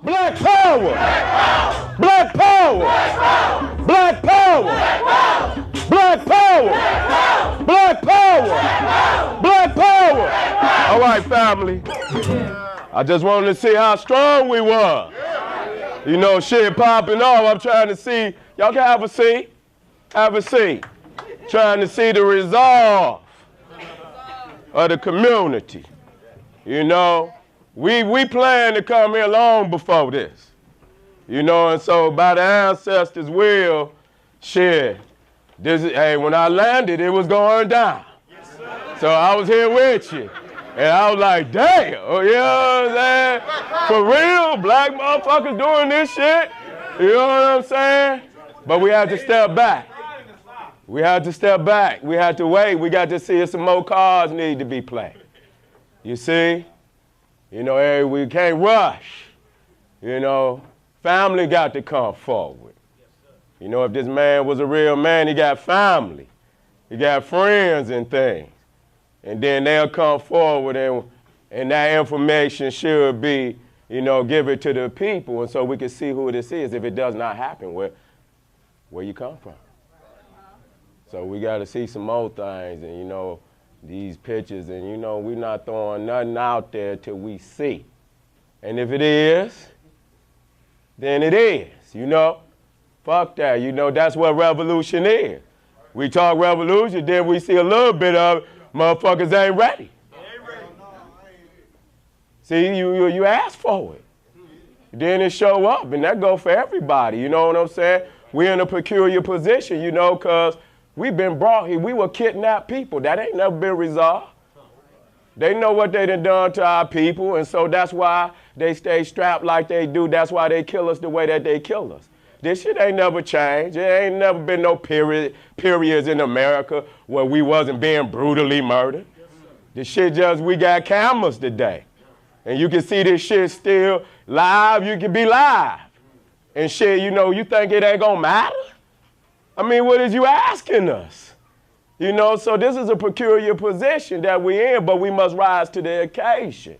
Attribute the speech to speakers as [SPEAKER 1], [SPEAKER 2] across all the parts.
[SPEAKER 1] Black power! Black power! Black power! Black power! Black power! Black power! All right, family. I just wanted to see how strong we were. You know, shit popping off. I'm trying to see. Y'all can have a seat. Have a seat. Trying to see the resolve of the community. You know, we planned to come here long before this. You know, and so by the ancestors' will, shit, hey, when I landed, it was going down. Yes, so I was here with you. And I was like, damn, you know what I'm saying? For real, black motherfuckers doing this shit? You know what I'm saying? But we had to step back. We had to step back. We had to wait. We got to see if some more cards need to be played. You see? You know, hey, we can't rush. You know, family got to come forward. You know, if this man was a real man, he got family. He got friends and things. And then they'll come forward and that information should be, you know, give it to the people and so we can see who this is if it does not happen, where you come from. So we got to see some more things and, you know, these pictures and, you know, we're not throwing nothing out there till we see. And if it is, then it is, you know. Fuck that, you know, that's what revolution is. We talk revolution, then we see a little bit of it. Motherfuckers ain't ready. See, you ask for it. Then it show up, and that go for everybody. You know what I'm saying? We're in a peculiar position, you know, because we've been brought here. We were kidnapped people. That ain't never been resolved. They know what they done to our people, and so that's why they stay strapped like they do. That's why they kill us the way that they kill us. This shit ain't never changed. There ain't never been no periods in America where we wasn't being brutally murdered. This shit just, we got cameras today. And you can see this shit still live. You can be live. And shit, you know, you think it ain't gonna matter? I mean, what is you asking us? You know, so this is a peculiar position that we're in, but we must rise to the occasion.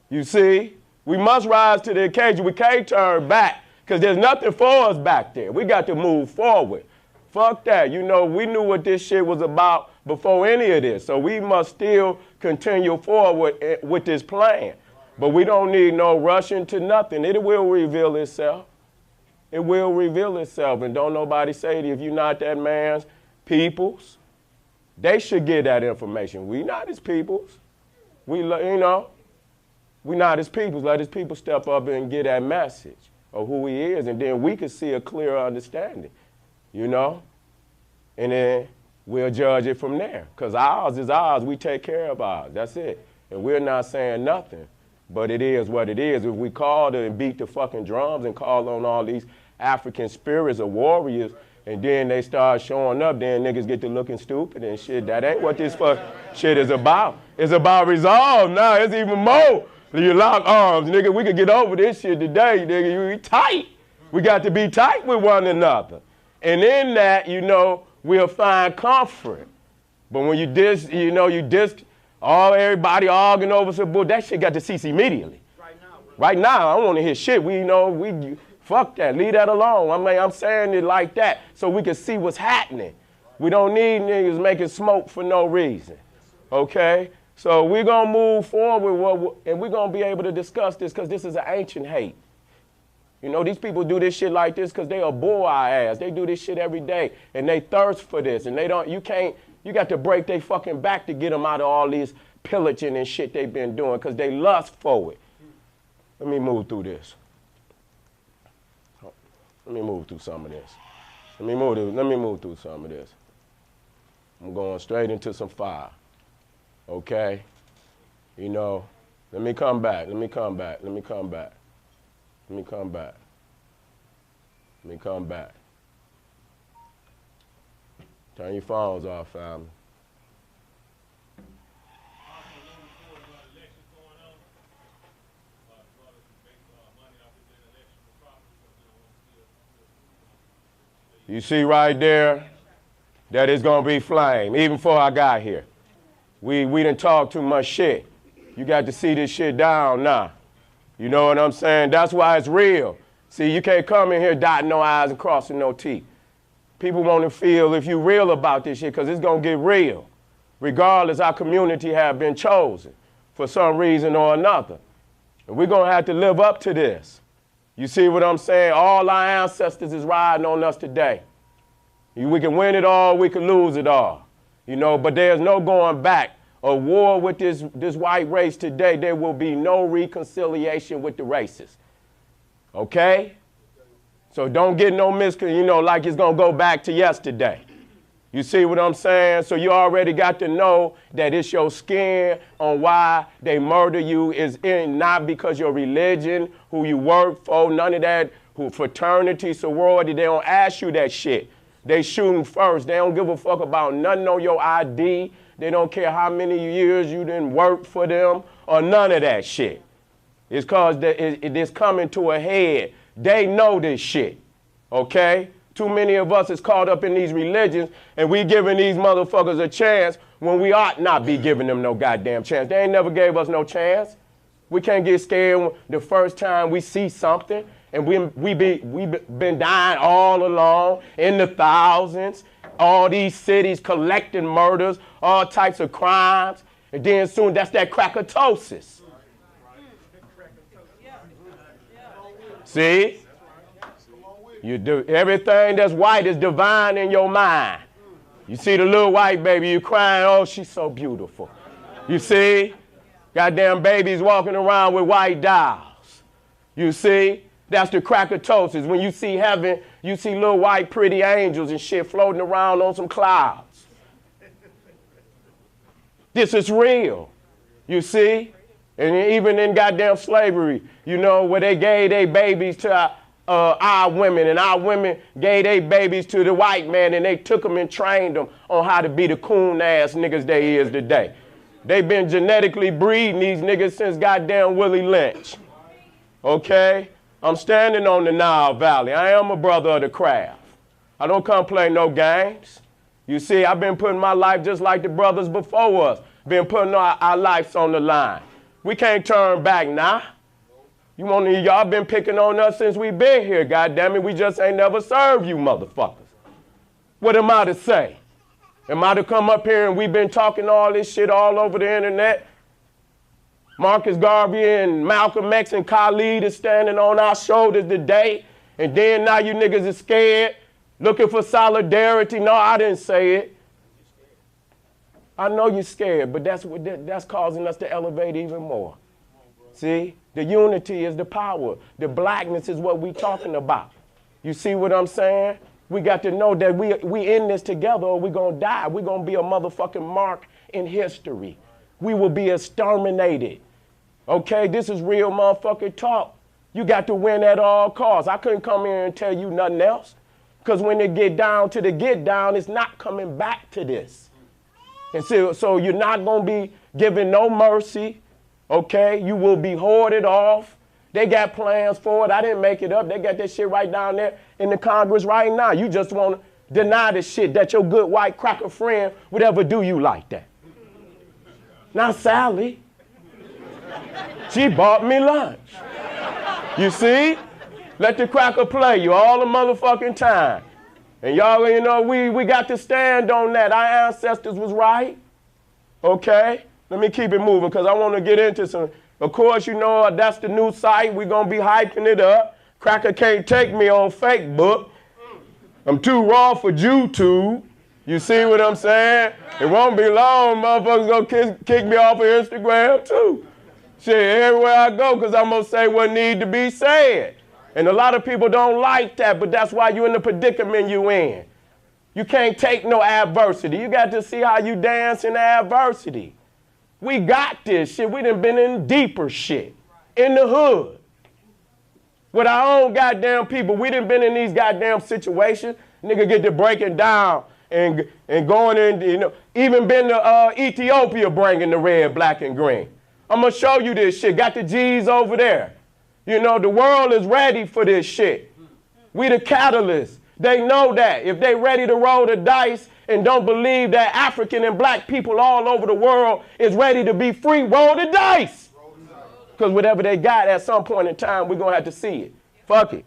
[SPEAKER 1] You see? We must rise to the occasion. We can't turn back. Because there's nothing for us back there. We got to move forward. Fuck that. You know, we knew what this shit was about before any of this. So we must still continue forward with this plan. But we don't need no rushing to nothing. It will reveal itself. It will reveal itself. And don't nobody say that if you're not that man's peoples, they should get that information. We not his peoples. We, you know, we not his peoples. Let his people step up and get that message of who he is, and then we could see a clear understanding, you know? And then we'll judge it from there. Because ours is ours. We take care of ours. That's it. And we're not saying nothing, but it is what it is. If we call and beat the fucking drums and call on all these African spirits or warriors, and then they start showing up, then niggas get to looking stupid and shit. That ain't what this fuck shit is about. It's about resolve now. It's even more. You lock arms, nigga. We could get over this shit today, nigga. You tight. We got to be tight with one another. And in that, you know, we'll find comfort. But when you diss everybody arguing over some bull, that shit got to cease immediately. Right now, I don't want to hear shit. Fuck that. Leave that alone. I mean, I'm saying it like that so we can see what's happening. We don't need niggas making smoke for no reason. Okay? So we're going to move forward and we're going to be able to discuss this because this is an ancient hate. You know, these people do this shit like this because they bore our ass. They do this shit every day and they thirst for this and you got to break their fucking back to get them out of all these pillaging and shit they've been doing because they lust for it. Let me move through this. Let me move through some of this. Let me move through some of this. I'm going straight into some fire. Okay? You know, let me come back. Turn your phones off, family. You see right there that it's going to be flame, even before I got here. We done talked too much shit. You got to see this shit down now. You know what I'm saying? That's why it's real. See, you can't come in here dotting no I's and crossing no T's. People want to feel if you real about this shit, because it's going to get real. Regardless, our community have been chosen for some reason or another. And we're going to have to live up to this. You see what I'm saying? All our ancestors is riding on us today. We can win it all, we can lose it all. You know, but there's no going back. A war with this white race today, there will be no reconciliation with the races. Okay? So don't get no like it's going to go back to yesterday. You see what I'm saying? So you already got to know that it's your skin on why they murder you is in, not because your religion, who you work for, none of that, who fraternity, sorority, they don't ask you that shit. They shooting first. They don't give a fuck about nothing on your ID. They don't care how many years you didn't work for them or none of that shit. It's because it is coming to a head. They know this shit, okay? Too many of us is caught up in these religions and we giving these motherfuckers a chance when we ought not be giving them no goddamn chance. They ain't never gave us no chance. We can't get scared the first time we see something. And we've been dying all along in the thousands, all these cities collecting murders, all types of crimes. And then soon that's that crackatosis. See? You do everything that's white is divine in your mind. You see the little white baby, you crying, oh, she's so beautiful. You see? Goddamn babies walking around with white dolls. You see? That's the crackatosis. When you see heaven, you see little white pretty angels and shit floating around on some clouds. This is real. You see? And even in goddamn slavery, you know, where they gave their babies to our women, and our women gave their babies to the white man, and they took them and trained them on how to be the coon-ass niggas they is today. They've been genetically breeding these niggas since goddamn Willie Lynch. Okay? I'm standing on the Nile Valley. I am a brother of the craft. I don't come play no games. You see, I've been putting my life just like the brothers before us, been putting our lives on the line. We can't turn back now. Y'all been picking on us since we been here, goddammit. We just ain't never served you motherfuckers. What am I to say? Am I to come up here and we been talking all this shit all over the internet? Marcus Garvey and Malcolm X and Khalid is standing on our shoulders today, and then now you niggas is scared, looking for solidarity. No, I didn't say it. I know you're scared, but that's causing us to elevate even more. See, the unity is the power. The blackness is what we talking about. You see what I'm saying? We got to know that we in this together or we gonna die. We gonna be a motherfucking mark in history. We will be exterminated. Okay, this is real motherfucking talk. You got to win at all costs. I couldn't come here and tell you nothing else. Because when it get down to the get down, it's not coming back to this. And so you're not going to be given no mercy. Okay, you will be hoarded off. They got plans for it. I didn't make it up. They got that shit right down there in the Congress right now. You just want to deny the shit that your good white cracker friend would ever do you like that. Not Sally. She bought me lunch. You see? Let the cracker play you all the motherfucking time. And y'all, you know, we got to stand on that. Our ancestors was right. Okay? Let me keep it moving because I want to get into some. Of course, you know, that's the new site. We're going to be hyping it up. Cracker can't take me on Facebook. I'm too raw for YouTube. You see what I'm saying? It won't be long, motherfuckers gonna kick me off of Instagram too. Shit, everywhere I go, because I'm gonna say what need to be said. And a lot of people don't like that, but that's why you're in the predicament you in. You can't take no adversity. You got to see how you dance in adversity. We got this shit. We done been in deeper shit. In the hood. With our own goddamn people. We done been in these goddamn situations. Nigga get to breaking down and going in, you know, even been to Ethiopia bringing the red, black, and green. I'm going to show you this shit. Got the G's over there. You know, the world is ready for this shit. We the catalyst. They know that. If they ready to roll the dice and don't believe that African and black people all over the world is ready to be free, roll the dice. Because whatever they got at some point in time, we're going to have to see it. Fuck it.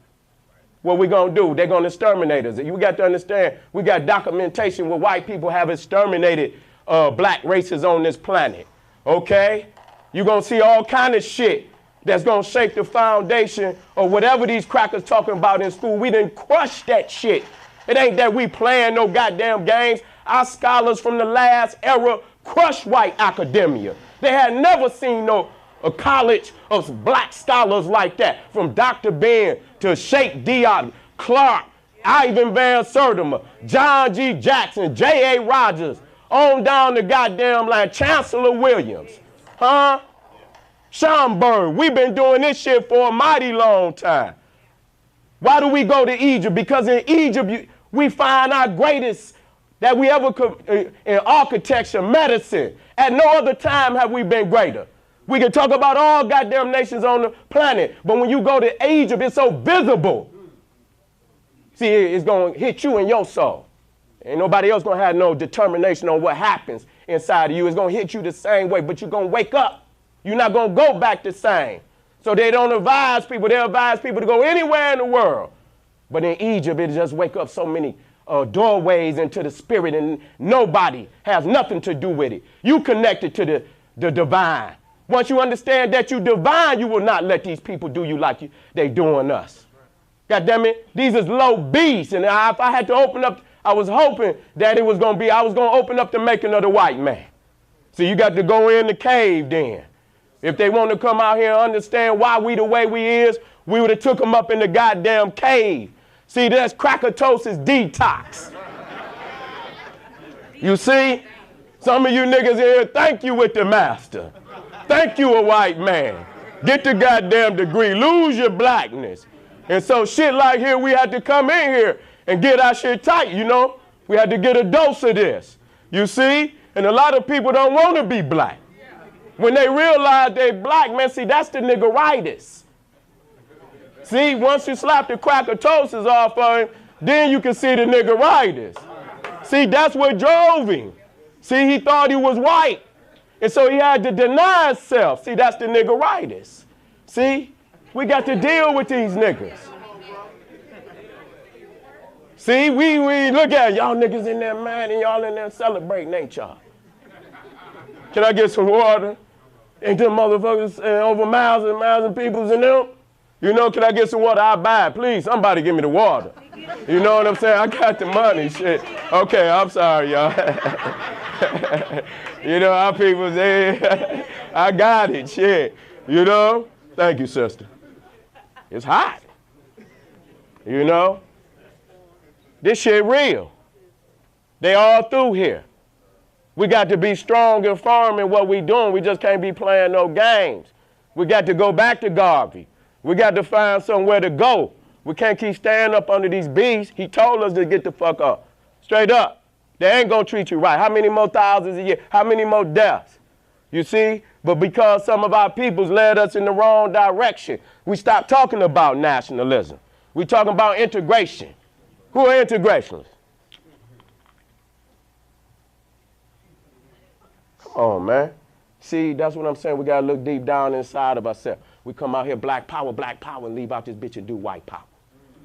[SPEAKER 1] What we going to do? They're going to exterminate us. You got to understand, we got documentation where white people have exterminated black races on this planet. Okay? You're going to see all kind of shit that's going to shake the foundation or whatever these crackers talking about in school. We done crushed that shit. It ain't that we playing no goddamn games. Our scholars from the last era crushed white academia. They had never seen a college of black scholars like that, from Dr. Ben to Sheikh Diop, Clark, Ivan Van Sertima, John G. Jackson, J.A. Rogers, on down the goddamn line, Chancellor Williams, Schomburg. We've been doing this shit for a mighty long time. Why do we go to Egypt? Because in Egypt, we find our greatest that we ever could in architecture, medicine. At no other time have we been greater. We can talk about all goddamn nations on the planet, but when you go to Egypt, it's so visible. See, it's going to hit you in your soul. Ain't nobody else going to have no determination on what happens inside of you. It's going to hit you the same way, but you're going to wake up. You're not going to go back the same. So they don't advise people. They advise people to go anywhere in the world. But in Egypt, it just wake up so many doorways into the spirit, and nobody has nothing to do with it. You connected to the divine. Once you understand that you divine, you will not let these people do you like they doing us. God damn it, these is low beasts. And if I had to open up, I was hoping that it was going to be, I was going to open up the making of the white man. So you got to go in the cave then. If they want to come out here and understand why we the way we is, we would have took them up in the goddamn cave. See, that's crackatosis detox. You see? Some of you niggas here, thank you with the master. Thank you, a white man. Get the goddamn degree. Lose your blackness. And so shit like here, we had to come in here and get our shit tight, you know? We had to get a dose of this. You see? And a lot of people don't want to be black. When they realize they black, man, see, that's the niggeritis. See, once you slap the crackatosis off of him, then you can see the niggeritis. See, that's what drove him. See, he thought he was white. And so he had to deny himself. See, that's the niggeritis. See, we got to deal with these niggas. See, we look at y'all niggas in there, man, and y'all in there celebrating, ain't y'all? Can I get some water? Ain't them motherfuckers over miles and miles of peoples in them? You know, can I get some water? I'll buy it. Please, somebody give me the water. You know what I'm saying? I got the money, shit. Okay, I'm sorry, y'all. You know, our people say, I got it, shit. You know? Thank you, sister. It's hot. You know? This shit real. They all through here. We got to be strong and firm in what we doing. We just can't be playing no games. We got to go back to Garvey. We got to find somewhere to go. We can't keep standing up under these beasts. He told us to get the fuck up. Straight up. They ain't going to treat you right. How many more thousands a year? How many more deaths? You see? But because some of our peoples led us in the wrong direction, we stopped talking about nationalism. We talking about integration. Who are integrationists? Come on, man. See, that's what I'm saying. We got to look deep down inside of ourselves. We come out here black power, and leave out this bitch and do white power.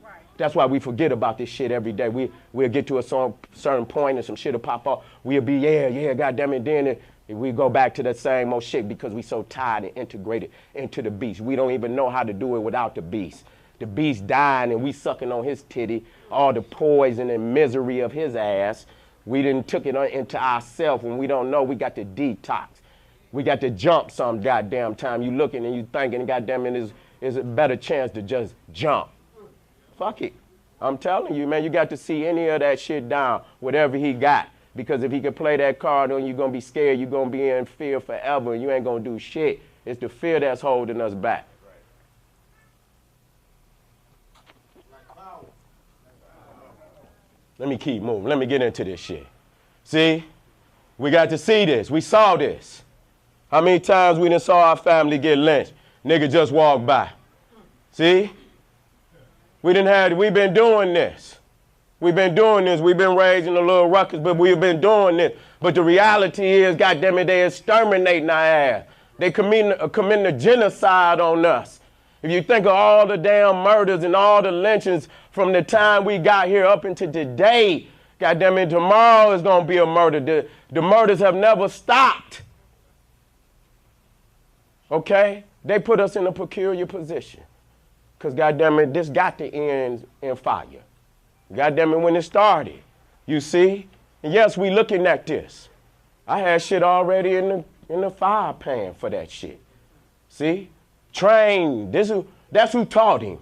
[SPEAKER 1] Right. That's why we forget about this shit every day. We'll get to a certain point and some shit will pop up. We'll be, yeah, goddamn it. Then we go back to that same old shit because we so tired and integrated into the beast. We don't even know how to do it without the beast. The beast dying and we sucking on his titty, all the poison and misery of his ass. We didn't took it into ourselves when we don't know. We got to detox. We got to jump some goddamn time. You looking and you thinking, goddamn it, is a better chance to just jump. Fuck it. I'm telling you, man, you got to see any of that shit down, whatever he got. Because if he can play that card on, you're going to be scared. You're going to be in fear forever, and you ain't going to do shit. It's the fear that's holding us back. Let me keep moving. Let me get into this shit. See? We got to see this. We saw this. How many times we done saw our family get lynched? Nigga just walked by. See? We've been doing this. We've been doing this. We've been raising a little ruckus, but we've been doing this. But the reality is, goddamn it, they exterminating our ass. They committing a genocide on us. If you think of all the damn murders and all the lynchings from the time we got here up into today, goddamn it, tomorrow is going to be a murder. The murders have never stopped. Okay? They put us in a peculiar position. Because, goddamn it, this got to end in fire. Goddamn it, when it started. You see? And yes, we looking at this. I had shit already in the fire pan for that shit. See? Trained. That's who taught him.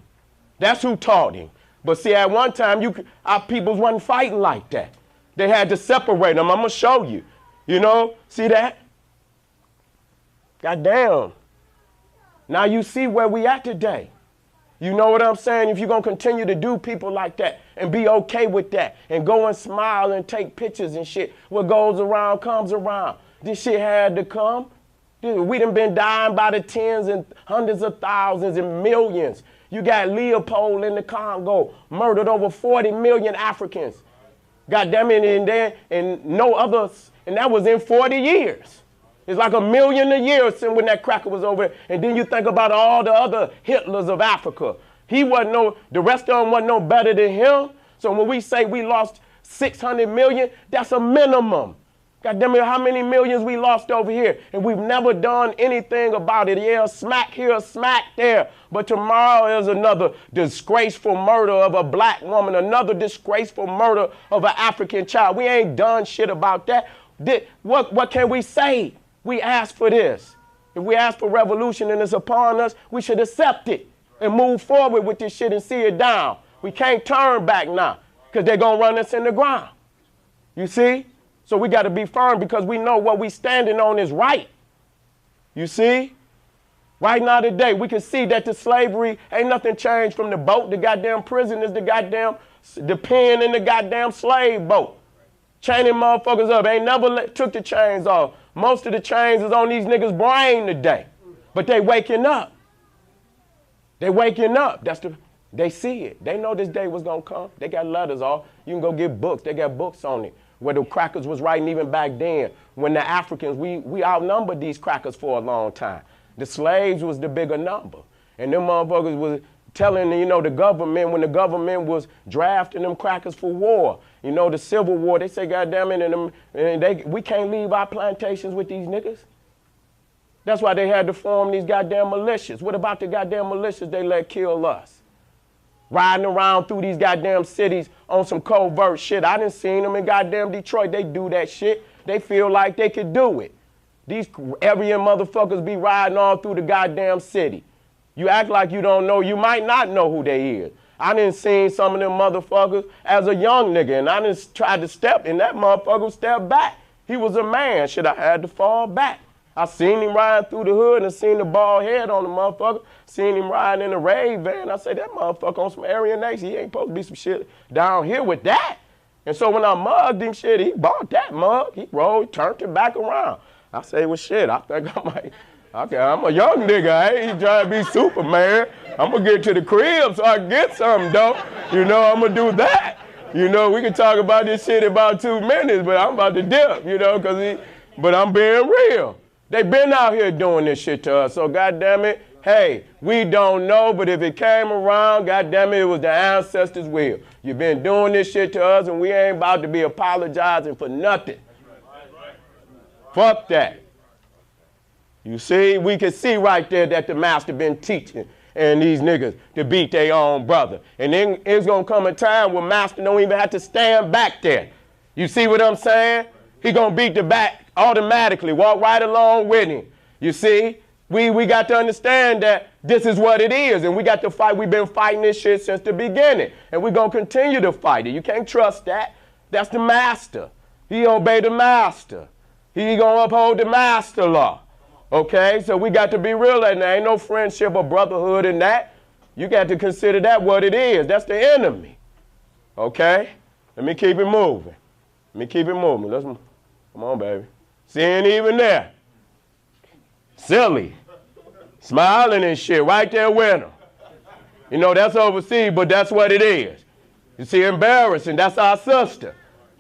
[SPEAKER 1] That's who taught him. But see, at one time, our peoples wasn't fighting like that. They had to separate them. I'm going to show you. You know? See that? Goddamn. Now you see where we at today. You know what I'm saying? If you're going to continue to do people like that and be okay with that and go and smile and take pictures and shit, what goes around comes around. This shit had to come. We done been dying by the tens and hundreds of thousands and millions. You got Leopold in the Congo, murdered over 40 million Africans. God damn it, and no others, and that was in 40 years. It's like 1 million a year since when that cracker was over there. And then you think about all the other Hitlers of Africa. The rest of them wasn't no better than him. So when we say we lost 600 million, that's a minimum. God damn it, how many millions we lost over here? And we've never done anything about it. Yeah, smack here, smack there. But tomorrow is another disgraceful murder of a black woman, another disgraceful murder of an African child. We ain't done shit about that. What can we say? We ask for this. If we ask for revolution and it's upon us, we should accept it and move forward with this shit and see it down. We can't turn back now because they're going to run us in the ground. You see? So we got to be firm because we know what we standing on is right. You see? Right now today, we can see that the slavery ain't nothing changed from the boat. The goddamn prison is the pen in the goddamn slave boat. Chaining motherfuckers up. Ain't never took the chains off. Most of the chains is on these niggas' brain today. But they waking up. They waking up. They see it. They know this day was going to come. They got letters off. You can go get books. They got books on it. Where the crackers was writing even back then. When the Africans, we outnumbered these crackers for a long time. The slaves was the bigger number. And them motherfuckers was telling, the government, when the government was drafting them crackers for war, the Civil War, they say, goddamn it, we can't leave our plantations with these niggas. That's why they had to form these goddamn militias. What about the goddamn militias they let kill us? Riding around through these goddamn cities on some covert shit. I done seen them in goddamn Detroit. They do that shit. They feel like they could do it. These Aryan motherfuckers be riding all through the goddamn city. You act like you don't know. You might not know who they is. I done seen some of them motherfuckers as a young nigga, and I done tried to step, and that motherfucker stepped back. He was a man. Shit, I had to fall back. I seen him riding through the hood and seen the bald head on the motherfucker. Seen him riding in a rave van. I said, that motherfucker on some Aryan Nation. He ain't supposed to be some shit down here with that. And so when I mugged him, shit, he bought that mug. He rolled, turned it back around. I say, well, shit, I think I might. Okay, I'm a young nigga. I ain't trying to be Superman. I'm going to get to the crib so I can get something, though. I'm going to do that. We can talk about this shit in about 2 minutes, but I'm about to dip, but I'm being real. They been out here doing this shit to us, so goddamn it, hey, we don't know, but if it came around, goddamn it was the ancestors' will. You've been doing this shit to us, and we ain't about to be apologizing for nothing. Fuck that. You see, we can see right there that the master been teaching and these niggas to beat their own brother. And then it's going to come a time where master don't even have to stand back there. You see what I'm saying? He going to beat the back automatically, walk right along with him. You see, we got to understand that this is what it is, and we got to fight. We've been fighting this shit since the beginning, and we're going to continue to fight it. You can't trust that. That's the master. He obey the master. He going to uphold the master law. Okay, so we got to be real, and there ain't no friendship or brotherhood in that. You got to consider that what it is. That's the enemy. Okay? Let me keep it moving. Come on, baby. See, ain't even there. Silly. Smiling and shit right there with them. That's overseas, but that's what it is. You see, embarrassing. That's our sister.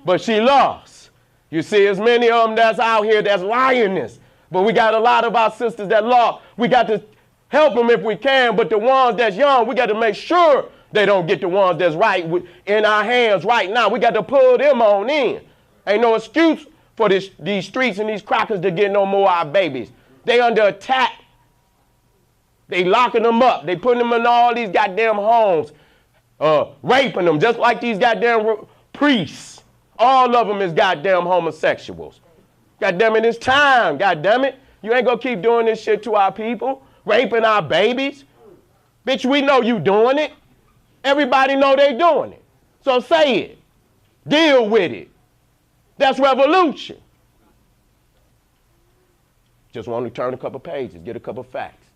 [SPEAKER 1] But she lost. You see, as many of them that's out here that's lioness. But we got a lot of our sisters that lost. We got to help them if we can, but the ones that's young, we got to make sure they don't get the ones that's right in our hands right now. We got to pull them on in. Ain't no excuse for these streets and these crackers to get no more of our babies. They under attack. They locking them up. They putting them in all these goddamn homes, raping them, just like these goddamn priests. All of them is goddamn homosexuals. Goddamn it, it's time. Goddamn it. You ain't gonna keep doing this shit to our people, raping our babies. Bitch, we know you doing it. Everybody know they doing it. So say it. Deal with it. That's revolution. Just want to turn a couple pages, get a couple facts.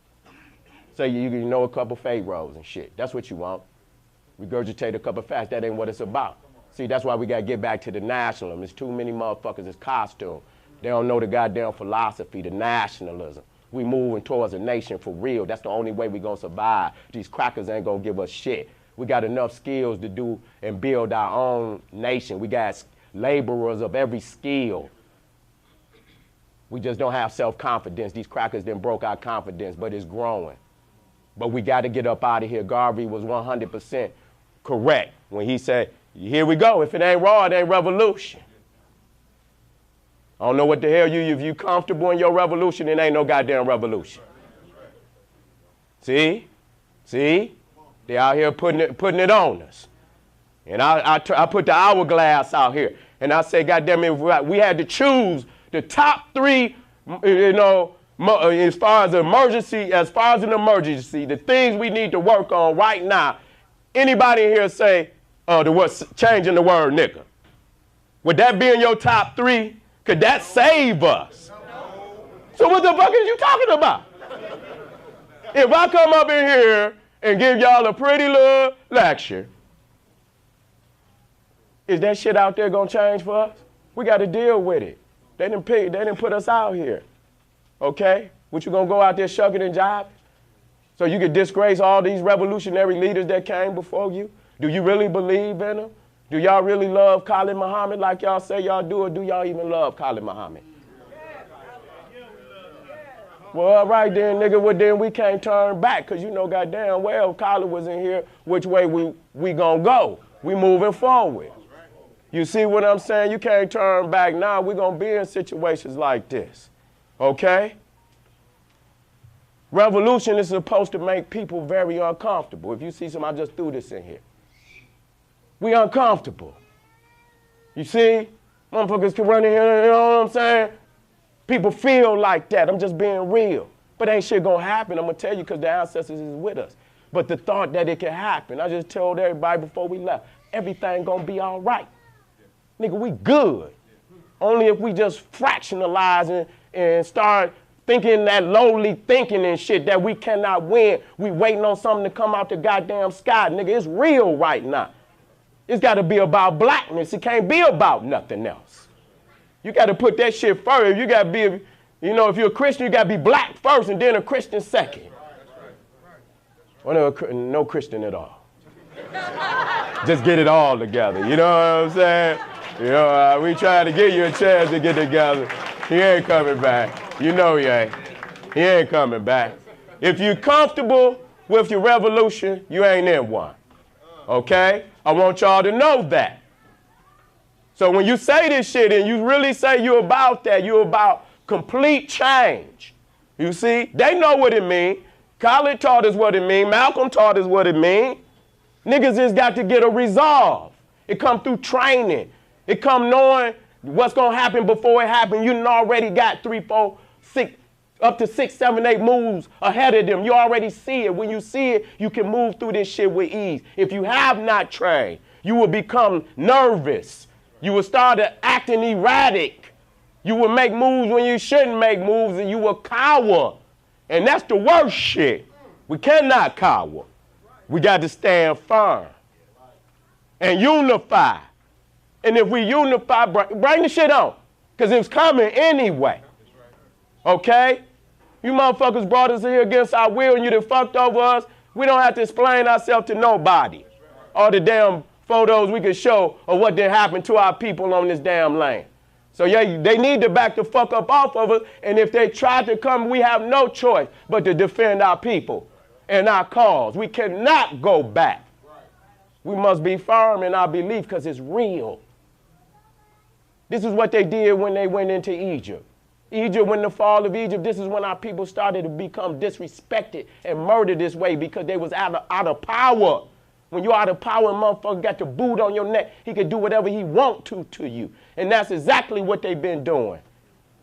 [SPEAKER 1] Say you know a couple pharaohs and shit. That's what you want. Regurgitate a couple facts. That ain't what it's about. See, that's why we got to get back to the nationalism. There's too many motherfuckers. It's costume. They don't know the goddamn philosophy, the nationalism. We moving towards a nation for real. That's the only way we going to survive. These crackers ain't going to give us shit. We got enough skills to do and build our own nation. We got laborers of every skill. We just don't have self-confidence. These crackers done broke our confidence, but it's growing. But we got to get up out of here. Garvey was 100% correct when he said, here we go. If it ain't raw, it ain't revolution. I don't know what the hell if you comfortable in your revolution, it ain't no goddamn revolution. See? See? They out here putting it on us. And I put the hourglass out here. And I say, goddamn it, we had to choose the top three, as far as an emergency, the things we need to work on right now. Anybody in here say changing the word nigga? Would that be in your top three? Could that save us? So what the fuck is you talking about? If I come up in here and give y'all a pretty little lecture, is that shit out there gonna change for us? We got to deal with it. They didn't put us out here. Okay? What you gonna go out there shucking and jiving? So you could disgrace all these revolutionary leaders that came before you? Do you really believe in them? Do y'all really love Khalid Muhammad like y'all say y'all do, or do y'all even love Khalid Muhammad? Well, all right then, nigga, well then we can't turn back, because you know goddamn well if Khalid was in here, which way we gonna go? We moving forward. You see what I'm saying? You can't turn back now. We're gonna be in situations like this, okay? Revolution is supposed to make people very uncomfortable. If you see some, I just threw this in here. We uncomfortable. You see? Motherfuckers can run in here, you know what I'm saying? People feel like that. I'm just being real. But ain't shit gonna happen. I'm gonna tell you because the ancestors is with us. But the thought that it can happen, I just told everybody before we left, everything gonna be all right. Nigga, we good. Only if we just fractionalize and start thinking that lowly thinking and shit that we cannot win. We waiting on something to come out the goddamn sky. Nigga, it's real right now. It's got to be about blackness. It can't be about nothing else. You got to put that shit first. You got to be, if you're a Christian, you got to be black first and then a Christian second. Well, no Christian at all. Just get it all together. You know what I'm saying? We trying to give you a chance to get together. He ain't coming back. You know he ain't. He ain't coming back. If you're comfortable with your revolution, you ain't in one. Okay? I want y'all to know that. So when you say this shit and you really say you're about that, you're about complete change. You see? They know what it means. Khalid taught us what it means. Malcolm taught us what it means. Niggas just got to get a resolve. It come through training. It come knowing what's going to happen before it happens. You already got 3, 4, 6, up to 6, 7, 8 moves ahead of them. You already see it. When you see it, you can move through this shit with ease. If you have not trained, you will become nervous. You will start acting erratic. You will make moves when you shouldn't make moves, and you will cower. And that's the worst shit. We cannot cower. We got to stand firm and unify. And if we unify, bring the shit on, because it's coming anyway. Okay? You motherfuckers brought us here against our will and you done fucked over us. We don't have to explain ourselves to nobody. All the damn photos we can show of what did happen to our people on this damn land. So yeah, they need to back the fuck up off of us. And if they try to come, we have no choice but to defend our people and our cause. We cannot go back. We must be firm in our belief because it's real. This is what they did when they went into Egypt. Egypt, when the fall of Egypt, this is when our people started to become disrespected and murdered this way because they was out of power. When you're out of power, a motherfucker got the boot on your neck. He can do whatever he want to you. And that's exactly what they've been doing.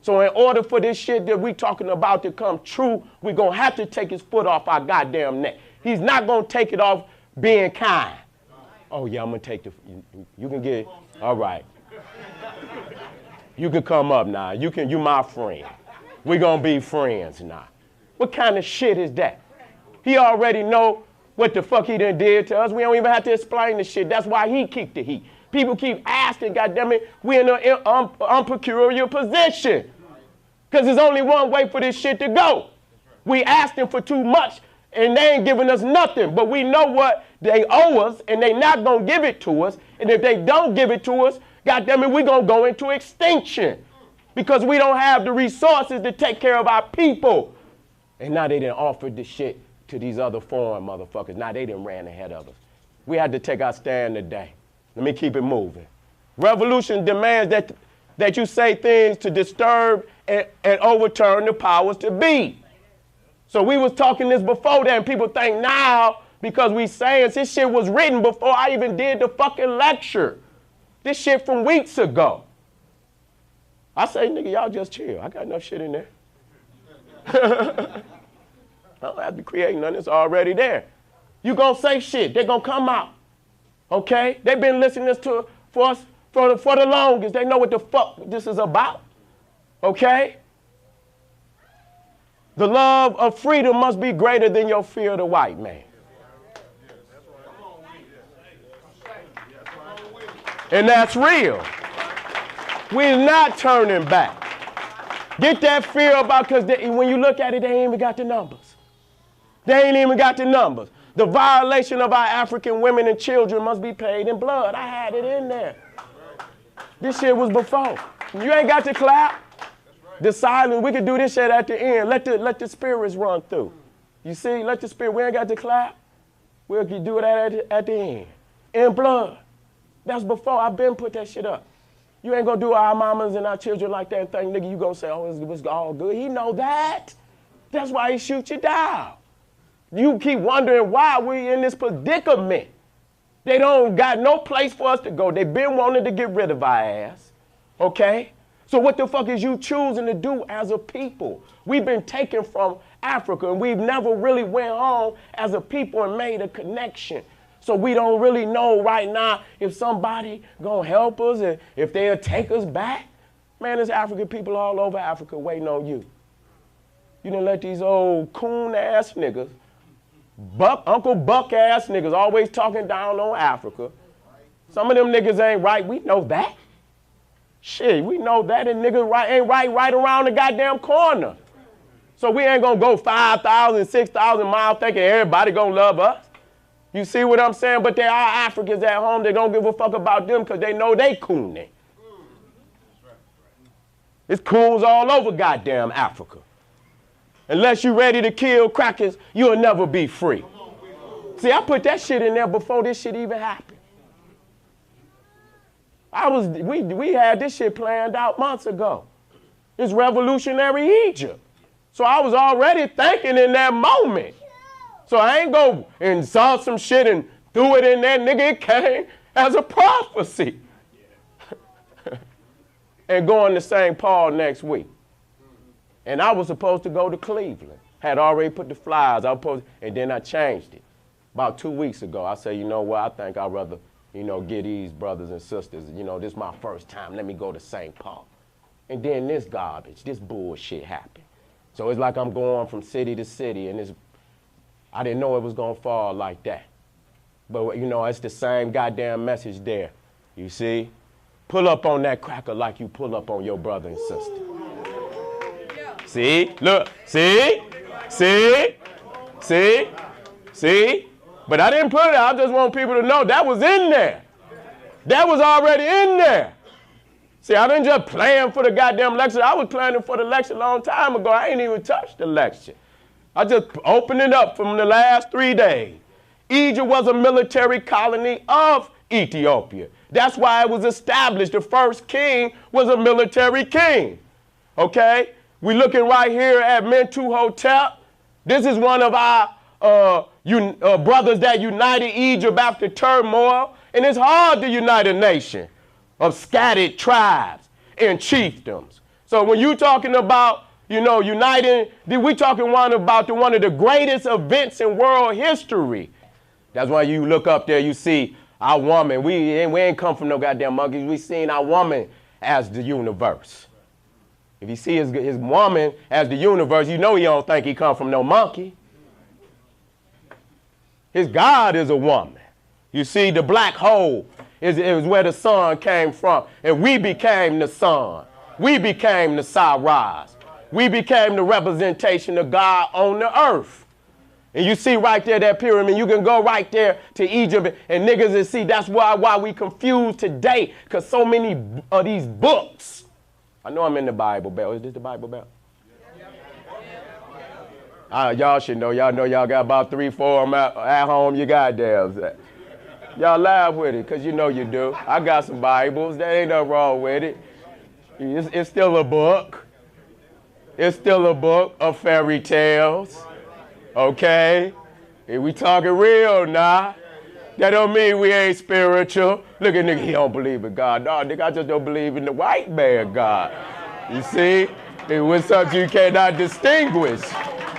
[SPEAKER 1] So in order for this shit that we talking about to come true, we're going to have to take his foot off our goddamn neck. He's not going to take it off being kind. Oh, yeah, I'm going to take you can get, all right. You can come up now. You my friend. We're going to be friends now. What kind of shit is that? He already know what the fuck he done did to us. We don't even have to explain the shit. That's why he kicked the heat. People keep asking, goddammit, we in an unpeculiar position. Because there's only one way for this shit to go. We asking for too much, and they ain't giving us nothing. But we know what they owe us, and they not going to give it to us. And if they don't give it to us, goddammit, we're going to go into extinction. Because we don't have the resources to take care of our people. And now they done offered this shit to these other foreign motherfuckers. Now they done ran ahead of us. We had to take our stand today. Let me keep it moving. Revolution demands that you say things to disturb and overturn the powers to be. So we was talking this before that, and people think now, because we saying this shit was written before I even did the fucking lecture. This shit from weeks ago. I say, nigga, y'all just chill. I got enough shit in there. I don't have to create none. It's already there. You gonna say shit. They're gonna come out. Okay? They've been listening to for us for the longest. They know what the fuck this is about. Okay? The love of freedom must be greater than your fear of the white man. And that's real. We're not turning back. Get that fear about, because when you look at it, they ain't even got the numbers. They ain't even got the numbers. The violation of our African women and children must be paid in blood. I had it in there. This shit was before. You ain't got to clap. The silence, we could do this shit at the end. Let the spirits run through. You see, let the spirit, we ain't got to clap. We'll do it at the end. In blood. That's before. I've been put that shit up. You ain't gonna do our mamas and our children like that and think, nigga, you gonna say, oh, it's all good. He know that. That's why he shoot you down. You keep wondering why we in this predicament. They don't got no place for us to go. They been wanting to get rid of our ass. Okay? So what the fuck is you choosing to do as a people? We've been taken from Africa, and we've never really went home as a people and made a connection. So we don't really know right now if somebody gonna help us and if they'll take us back. Man, there's African people all over Africa waiting on you. You done let these old coon ass niggas, Uncle Buck ass niggas always talking down on Africa. Some of them niggas ain't right. We know that. Shit, we know that, and niggas ain't right around the goddamn corner. So we ain't gonna go 5,000, 6,000 miles thinking everybody gonna love us. You see what I'm saying? But there are Africans at home that don't give a fuck about them because they know they cooning. It's coons all over goddamn Africa. Unless you're ready to kill crackers, you'll never be free. See, I put that shit in there before this shit even happened. We had this shit planned out months ago. It's revolutionary Egypt. So I was already thinking in that moment. So I ain't go and saw some shit and threw it in there, nigga. It came as a prophecy. And going to St. Paul next week. And I was supposed to go to Cleveland. Had already put the flyers, and then I changed it. About 2 weeks ago, I said, you know what, I think I'd rather, get these brothers and sisters, this is my first time, let me go to St. Paul. And then this garbage, this bullshit happened. So it's like I'm going from city to city, and I didn't know it was gonna fall like that. But it's the same goddamn message there. You see? Pull up on that cracker like you pull up on your brother and sister. See? Look. See? But I didn't put it out. I just want people to know that was in there. That was already in there. See, I didn't just plan for the goddamn lecture. I was planning for the lecture a long time ago. I ain't even touched the lecture. I just opened it up from the last 3 days. Egypt was a military colony of Ethiopia. That's why it was established. The first king was a military king. Okay? We're looking right here at Mentuhotep. This is one of our brothers that united Egypt after turmoil. And it's hard to unite a nation of scattered tribes and chiefdoms. So when you're talking about, uniting, we're talking about one of the greatest events in world history. That's why you look up there, you see our woman. We ain't come from no goddamn monkeys. We seen our woman as the universe. If you see his woman as the universe, you know he don't think he come from no monkey. His God is a woman. You see, the black hole is where the sun came from. And we became the sun. We became the Saras. We became the representation of God on the earth. And you see right there that pyramid. You can go right there to Egypt and niggas and see that's why we confused today. Because so many of these books. I know I'm in the Bible Belt. Is this the Bible Belt? Y'all should know. Y'all know y'all got about 3, 4 of them at home. You goddamn. Y'all laugh with it, because you know you do. I got some Bibles. There ain't nothing wrong with it. It's still a book. It's still a book of fairy tales. Okay? And we talking real now. That don't mean we ain't spiritual. Look at nigga, he don't believe in God. No, nigga, I just don't believe in the white man God. You see? It was something you cannot distinguish.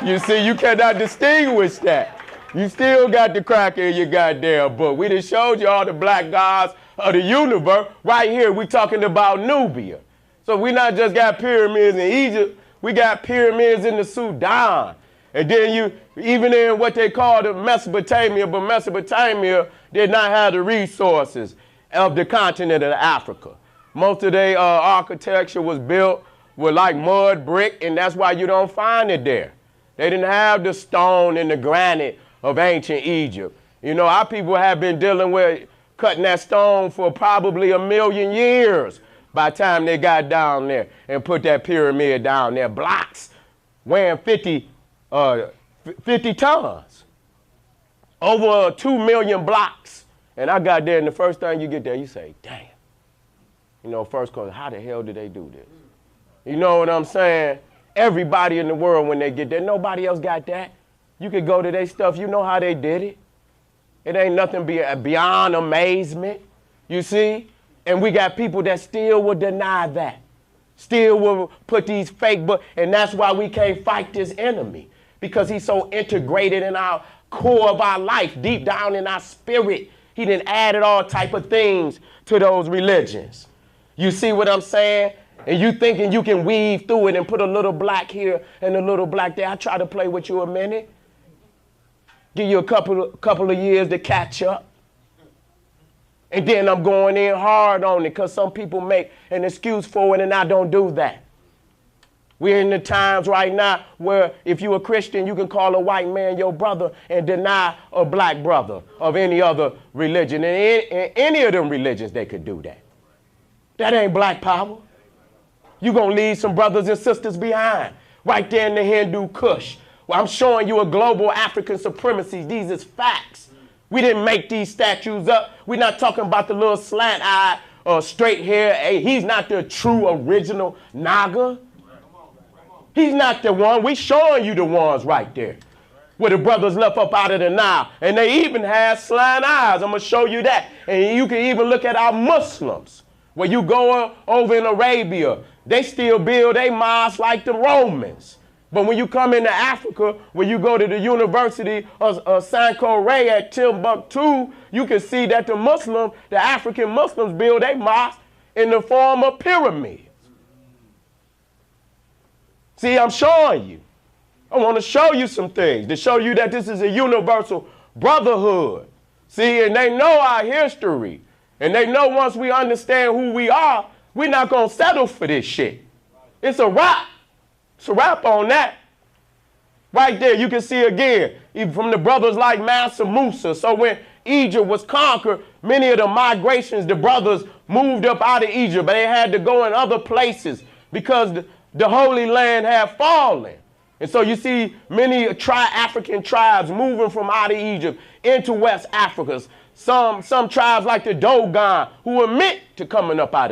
[SPEAKER 1] You see, you cannot distinguish that. You still got the cracker in your goddamn book. We just showed you all the black gods of the universe. Right here, we talking about Nubia. So we not just got pyramids in Egypt, we got pyramids in the Sudan. And then even in what they call the Mesopotamia, but Mesopotamia did not have the resources of the continent of Africa. Most of their architecture was built with like mud brick, and that's why you don't find it there. They didn't have the stone and the granite of ancient Egypt. Our people have been dealing with cutting that stone for probably 1 million years by the time they got down there and put that pyramid down there. Blocks weighing 50 tons. Over 2 million blocks. And I got there, and the first thing you get there, you say, damn. First question, how the hell did they do this? You know what I'm saying? Everybody in the world, when they get there, nobody else got that. You could go to their stuff. You know how they did it. It ain't nothing beyond amazement, you see? And we got people that still will deny that. Still will put these fake books. And that's why we can't fight this enemy. Because he's so integrated in our core of our life, deep down in our spirit. He done added all type of things to those religions. You see what I'm saying? And you thinking you can weave through it and put a little black here and a little black there. I try to play with you a minute. Give you a couple of years to catch up. And then I'm going in hard on it because some people make an excuse for it, and I don't do that. We're in the times right now where if you're a Christian, you can call a white man your brother and deny a black brother of any other religion. And in any of them religions, they could do that. That ain't black power. You're going to leave some brothers and sisters behind right there in the Hindu Kush. Well, I'm showing you a global African supremacy. These is facts. We didn't make these statues up. We're not talking about the little slant-eyed, straight hair. Hey, he's not the true original Naga. He's not the one. We showing you the ones right there. Where the brothers left up out of the Nile. And they even had slant eyes. I'm going to show you that. And you can even look at our Muslims. Where you go over in Arabia, they still build a mosque like the Romans. But when you come into Africa, when you go to the University of Sankore at Timbuktu, you can see that the African Muslims build a mosque in the form of pyramids. See, I'm showing you. I want to show you some things to show you that this is a universal brotherhood. See, and they know our history. And they know once we understand who we are, we're not going to settle for this shit. It's a wrap. It's a wrap on that. Right there, you can see again, even from the brothers like Mansa Musa. So when Egypt was conquered, many of the migrations, the brothers moved up out of Egypt, but they had to go in other places because the Holy Land had fallen. And so you see many African tribes moving from out of Egypt into West Africa. Some tribes like the Dogon, who were meant to coming up out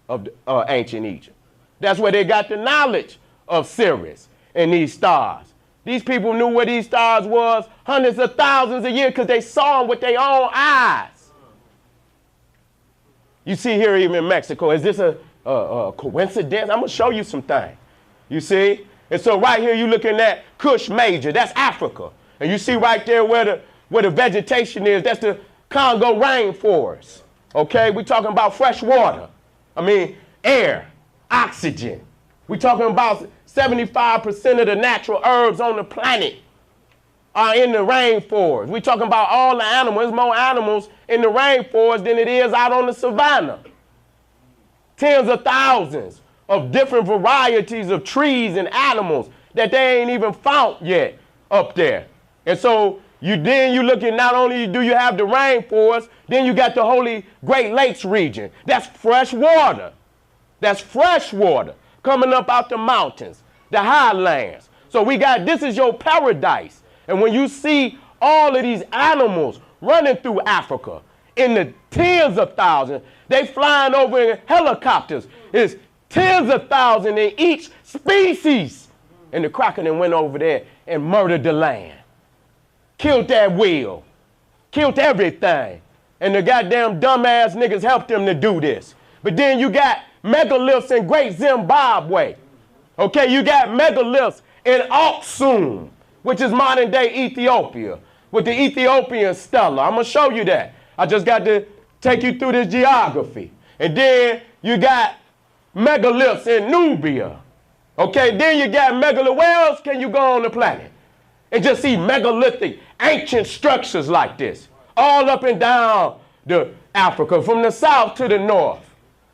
[SPEAKER 1] of ancient Egypt. That's where they got the knowledge of Sirius and these stars. These people knew where these stars was hundreds of thousands of years because they saw them with their own eyes. You see here even in Mexico, is this a coincidence? I'm going to show you some things. You see? And so right here you're looking at Kush Major. That's Africa. And you see right there where the vegetation is, that's the Congo rainforest. Okay? We're talking about fresh water. I mean, air, oxygen. We're talking about 75% of the natural herbs on the planet are in the rainforest. We're talking about all the animals. There's more animals in the rainforest than it is out on the savannah. Tens of thousands of different varieties of trees and animals that they ain't even found yet up there. And so you looking, not only do you have the rainforest, then you got the Holy Great Lakes region. That's fresh water. That's fresh water coming up out the mountains, the highlands. So this is your paradise. And when you see all of these animals running through Africa in the tens of thousands, they flying over in helicopters. It's tens of thousands in each species. And the Kraken went over there and murdered the land. Killed that whale. Killed everything. And the goddamn dumbass niggas helped them to do this. But then you got megaliths in Great Zimbabwe. Okay, you got megaliths in Aksum, which is modern day Ethiopia, with the Ethiopian stela. I'm going to show you that. I just got to take you through this geography. And then you got megaliths in Nubia. Okay, then you got megaliths. Where else can you go on the planet and just see megalithic ancient structures like this all up and down the Africa from the south to the north?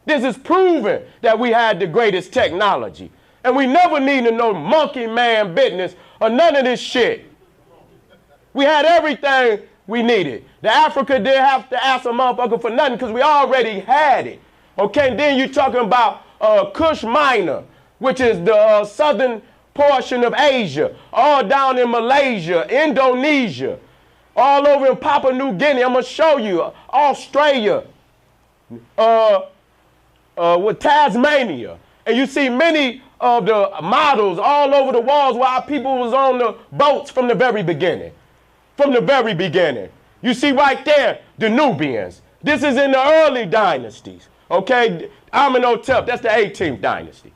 [SPEAKER 1] This is proving that we had the greatest technology. And we never need to know monkey man business or none of this shit. We had everything we needed. The Africa didn't have to ask a motherfucker for nothing because we already had it. Okay, then you're talking about Kush Minor, which is the southern portion of Asia, all down in Malaysia, Indonesia, all over in Papua New Guinea. I'm going to show you Australia, with Tasmania. And you see many of the models all over the walls where our people was on the boats from the very beginning. From the very beginning. You see right there, the Nubians. This is in the early dynasties. Okay, Amenhotep, that's the 18th dynasty.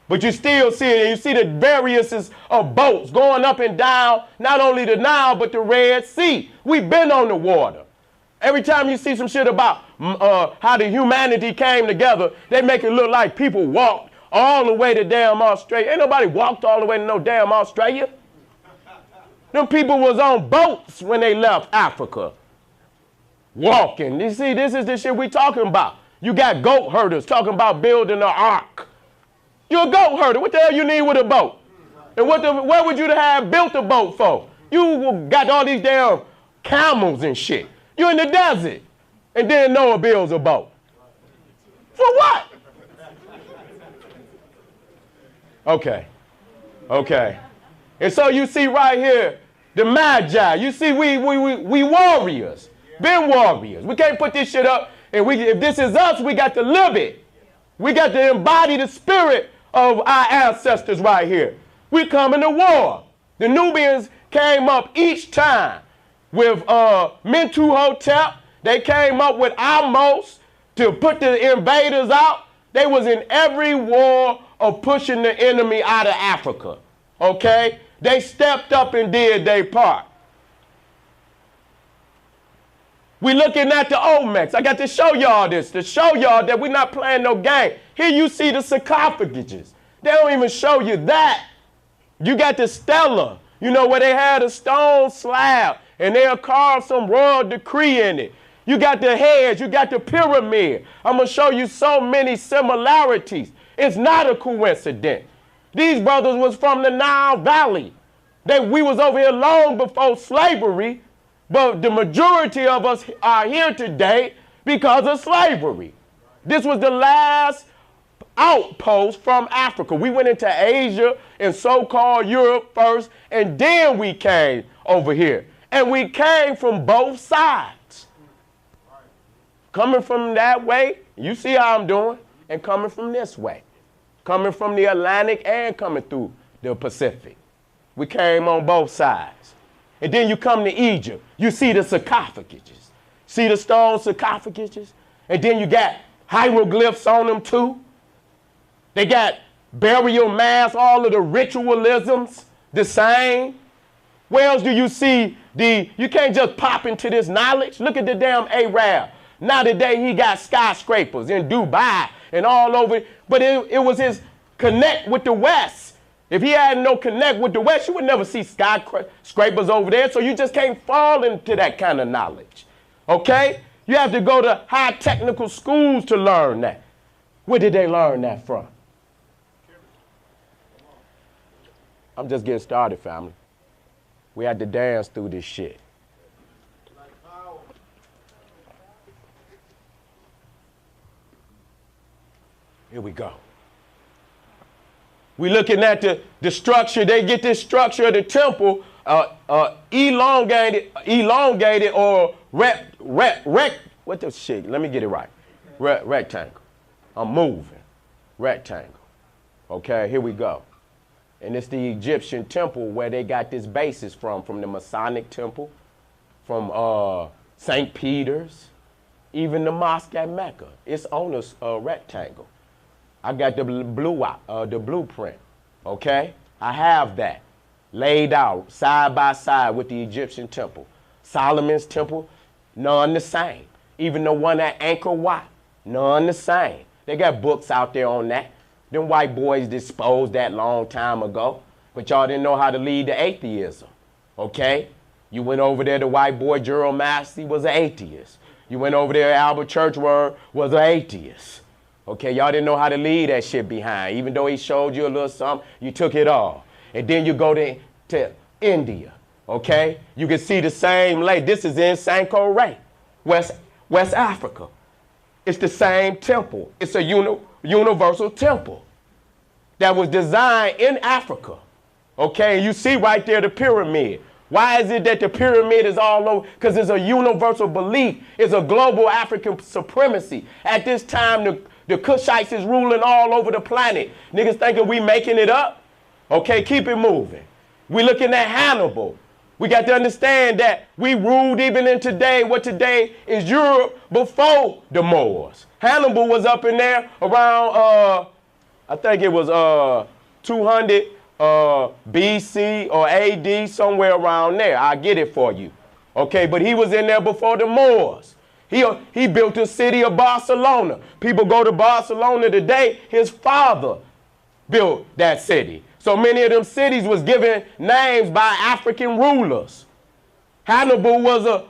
[SPEAKER 1] But you still see it, and you see the variances of boats going up and down, not only the Nile, but the Red Sea. We've been on the water. Every time you see some shit about how the humanity came together, they make it look like people walked all the way to damn Australia. Ain't nobody walked all the way to no damn Australia. Them people was on boats when they left Africa. Walking. You see, this is the shit we talking about. You got goat herders talking about building an ark. You're a goat herder. What the hell you need with a boat? And where would you have built a boat for? You got all these damn camels and shit. You're in the desert. And then Noah builds a boat. For what? Okay. Okay. And so you see right here, the Magi. You see, we warriors. Been warriors. We can't put this shit up. And if this is us, we got to live it. We got to embody the spirit of our ancestors right here. We coming to war. The Nubians came up each time with Mentuhotep. They came up with Amos to put the invaders out. They was in every war of pushing the enemy out of Africa. Okay? They stepped up and did their part. We looking at the Olmecs. I got to show y'all this, to show y'all that we're not playing no game. Here you see the sarcophaguses. They don't even show you that. You got the stela, you know, where they had a stone slab and they'll carve some royal decree in it. You got the heads, you got the pyramid. I'm going to show you so many similarities. It's not a coincidence. These brothers was from the Nile Valley. We was over here long before slavery. But the majority of us are here today because of slavery. This was the last outpost from Africa. We went into Asia and so-called Europe first, and then we came over here. And we came from both sides. Coming from that way, you see how I'm doing, and coming from this way. Coming from the Atlantic and coming through the Pacific. We came on both sides. And then you come to Egypt, you see the sarcophaguses. See the stone sarcophaguses? And then you got hieroglyphs on them too. They got burial mass, all of the ritualisms the same. Where else do you see you can't just pop into this knowledge. Look at the damn Arab. Now today he got skyscrapers in Dubai and all over. But it was his connect with the West. If he had no connect with the West, you would never see skyscrapers over there. So you just can't fall into that kind of knowledge. Okay? You have to go to high technical schools to learn that. Where did they learn that from? I'm just getting started, family. We had to dance through this shit. Here we go. We looking at the structure. They get this structure of the temple elongated or what the shit? Let me get it right. Rectangle. I'm moving. Rectangle. Okay, here we go. And it's the Egyptian temple where they got this basis from the Masonic temple, from St. Peter's, even the mosque at Mecca. It's on a rectangle. I got the blueprint, okay? I have that laid out side by side with the Egyptian temple. Solomon's temple, none the same. Even the one at Angkor Wat, none the same. They got books out there on that. Them white boys disposed that long time ago, but y'all didn't know how to lead to atheism, okay? You went over there, the white boy Gerald Massey was an atheist. You went over there, Albert Churchward was an atheist. Okay, y'all didn't know how to leave that shit behind. Even though he showed you a little something, you took it all. And then you go to India, okay? You can see the same lake. This is in Sankore, West Africa. It's the same temple. It's a universal temple that was designed in Africa, okay? And you see right there the pyramid. Why is it that the pyramid is all over? Because it's a universal belief. It's a global African supremacy. At this time, the Kushites is ruling all over the planet. Niggas thinking we making it up? Okay, keep it moving. We looking at Hannibal. We got to understand that we ruled even in today, what today is Europe, before the Moors. Hannibal was up in there around, I think it was 200 BC or AD, somewhere around there. I'll get it for you. Okay, but he was in there before the Moors. He built the city of Barcelona. People go to Barcelona today. His father built that city. So many of them cities was given names by African rulers. Hannibal was a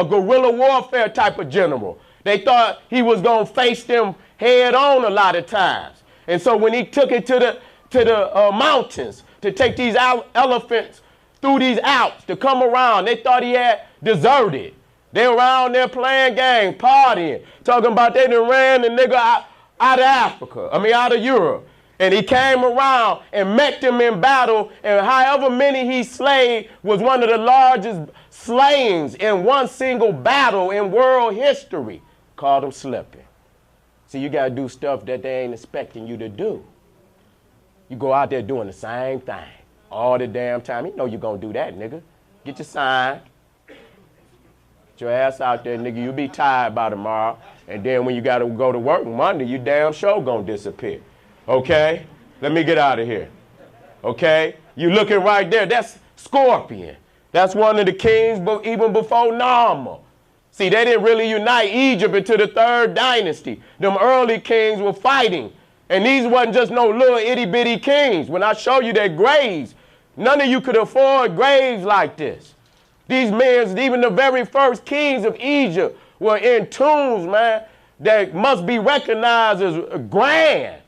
[SPEAKER 1] guerrilla warfare type of general. They thought he was going to face them head on a lot of times. And so when he took it to the mountains to take these elephants through these Alps to come around, they thought he had deserted. They around there playing games, partying, talking about they done ran the nigga out of Europe. And he came around and met them in battle, and however many he slayed was one of the largest slayings in one single battle in world history. Called him slipping. See, you got to do stuff that they ain't expecting you to do. You go out there doing the same thing all the damn time. You know you're going to do that, nigga. Get your sign. Your ass out there, nigga, you'll be tired by tomorrow. And then when you got to go to work Monday, you damn sure gonna disappear. Okay? Let me get out of here. Okay? You looking right there, that's Scorpion. That's one of the kings even before Nama. See, they didn't really unite Egypt into the third dynasty. Them early kings were fighting. And these wasn't just no little itty bitty kings. When I show you their graves, none of you could afford graves like this. These men, even the very first kings of Egypt, were in tombs, man, that must be recognized as grand.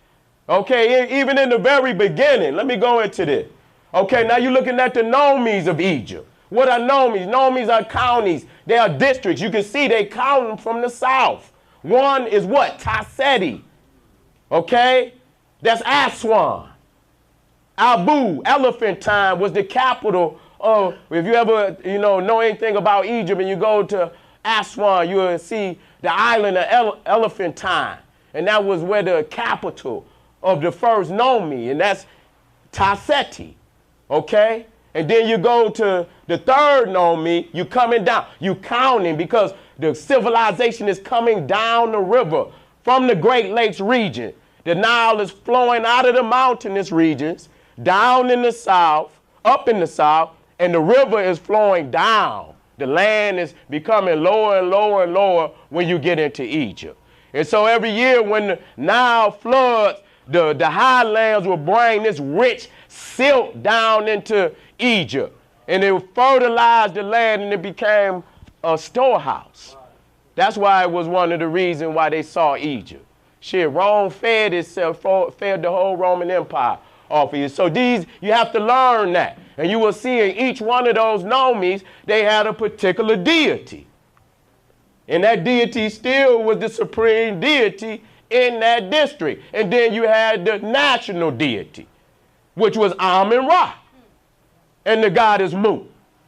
[SPEAKER 1] Okay, even in the very beginning. Let me go into this. Okay, now you're looking at the nomes of Egypt. What are nomes? Nomes are counties. They are districts. You can see they count them from the south. One is what? Seti. Okay? That's Aswan. Abu, Elephantine, was the capital of, if you ever, know anything about Egypt and you go to Aswan, you will see the island of Elephantine. And that was where the capital of the first nome, and that's Seti. Okay? And then you go to the third nome, you coming down, you counting, because the civilization is coming down the river from the Great Lakes region. The Nile is flowing out of the mountainous regions, down in the south, up in the south, and the river is flowing down. The land is becoming lower and lower and lower when you get into Egypt. And so every year when the Nile floods, the highlands will bring this rich silt down into Egypt. And it fertilized the land and it became a storehouse. That's why it was one of the reasons why they saw Egypt. Shit, Rome fed itself, fed the whole Roman Empire off of it. So you have to learn that. And you will see in each one of those nomes, they had a particular deity. And that deity still was the supreme deity in that district. And then you had the national deity, which was Amun-Ra, and the goddess Mu.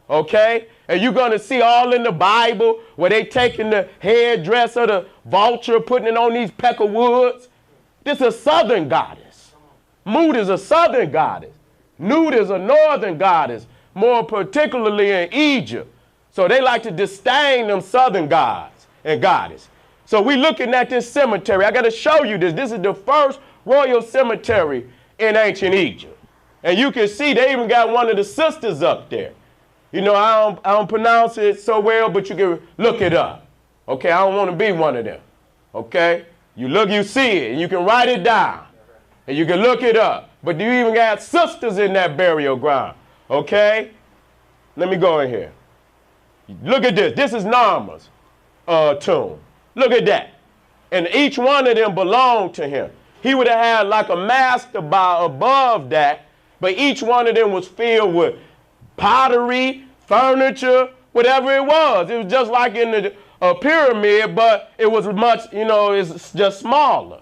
[SPEAKER 1] Okay? And you're going to see all in the Bible where they taking the headdress of the vulture, putting it on these peckerwoods. This is a southern goddess. Mut is a southern goddess. Nut is a northern goddess, more particularly in Egypt. So they like to disdain them southern gods and goddess. So we looking at this cemetery. I got to show you this. This is the first royal cemetery in ancient Egypt. And you can see they even got one of the sisters up there. I don't pronounce it so well, but you can look it up. Okay, I don't want to be one of them. Okay? You see it, and you can write it down. And you can look it up. But you even got sisters in that burial ground. Okay? Let me go in here. Look at this. This is Narmer's tomb. Look at that. And each one of them belonged to him. He would have had like a master bar above that, but each one of them was filled with pottery, furniture, whatever it was. It was just like in the pyramid, but it was much, it's just smaller.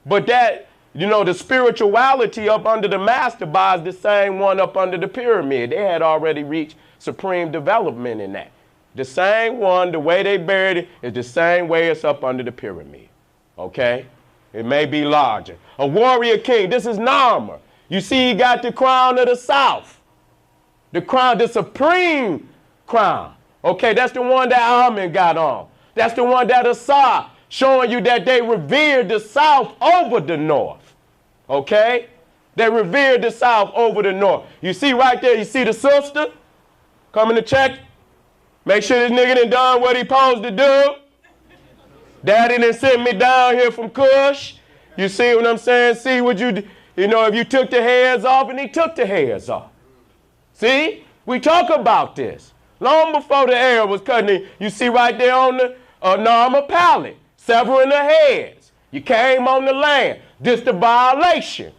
[SPEAKER 1] But that, the spirituality up under the master bar is the same one up under the pyramid. They had already reached supreme development in that. The same one, the way they buried it, is the same way it's up under the pyramid. Okay? It may be larger. A warrior king. This is Narmer. You see, he got the crown of the south. The crown, the supreme crown. Okay, that's the one that Amun got on. That's the one that Asa, showing you that they revered the south over the north. Okay? They revered the south over the north. You see right there, you see the sister coming to check. Make sure this nigga done done what he supposed to do. Daddy done sent me down here from Kush. You see what I'm saying? See what if you took the hairs off, and he took the hairs off. See? We talk about this. Long before the hair was cutting, you see right there on the Narmer palette, severing the heads. You came on the land. This the violation.